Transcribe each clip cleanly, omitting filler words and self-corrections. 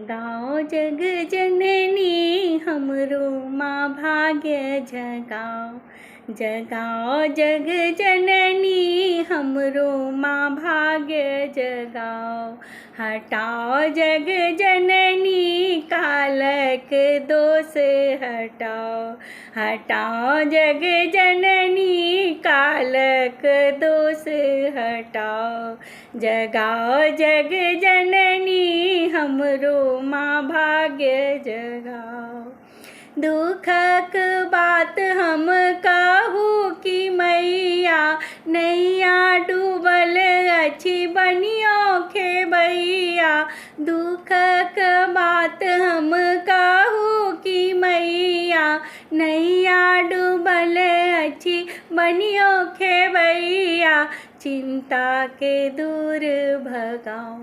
जगाओ जग जननी हमरो माँ भाग्य जगाओ। जगाओ जग जननी हमरो माँ भाग्य जगाओ। हटाओ जग जननी कालक दोष हटाओ। हटाओ जग जननी कालक दोष हटाओ। जगाओ जग जननी हमरो माँ भाग्य जगाओ। दुखक बात हम कहूँ कि मैया नैया डूबल अछि बनियो खेबैया। दुखक बात हम कहूँ कि मैया नैया डूबल अछि बनियो खेबैया। चिंता के दूर भगाओ।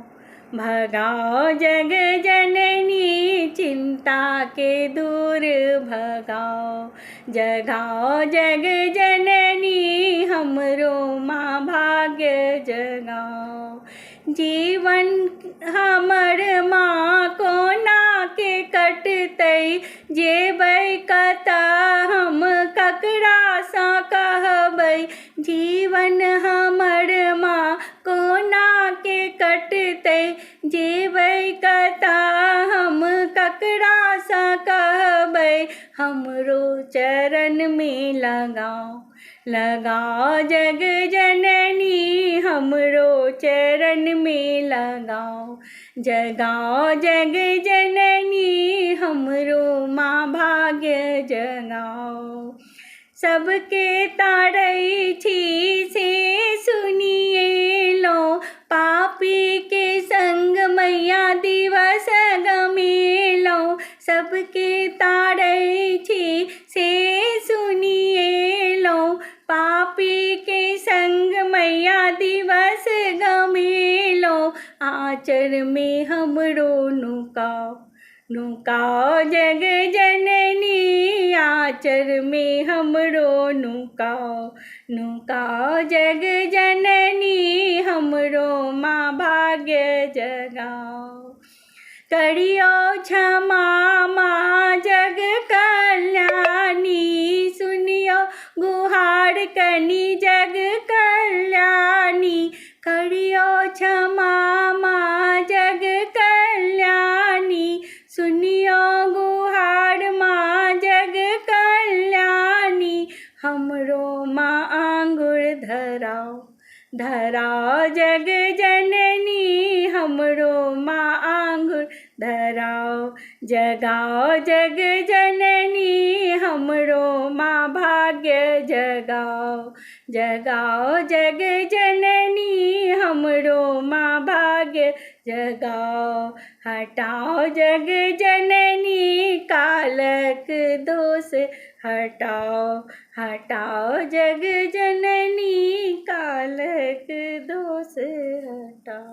भगाओ जग जननी चिंता के दूर भगाओ। जगाओ जग जननी हमरो माँ भाग्य जगाओ। जीवन हमर माँ कोना के कटतै जेबै कतऽ हम ककरा सँ कहबै। जीवन हमर माँ कोना के कटतै जेबै कतऽ हम ककरा सँ कहबै। हमरो चरण में लगाओ। लगाओ जग जननी हमरो चरण में लगाओ। जगाओ जग जननी हमरो माँ भाग्य जगाओ। सबके तारै छी से सुनिए लो पापी के संग मैया दिवस गमेलो। सबके तारै छी से सुनिए लो पापी के संग मैया दिवस गमेलो। आचर में हमरो नुकाओ। नुकाओ जग जननी आचर में हमरो नुकाओ। नुकाओ जग जननी हमरो माँ भाग्य जगाओ। करियो क्षमा माँ जग कल्याणी सुनियो गुहार कनी जग कल्याणी। करियो क्षमा माँ जग कल्याणी सुनियो गुहार माँ जग कल्याणी। हमरो माँ आंगुर धराओ। धराओ जग जननी हमरो माँ आंगुर धराओ। जगाओ जग जननी हमरो माँ भाग्य जगाओ। जगाओ जग जननी हमरो माँ भाग्य जगाओ। हटाओ जग जननी कालक दोष हटाओ। हटाओ जग जननी कालक दोष हटाओ।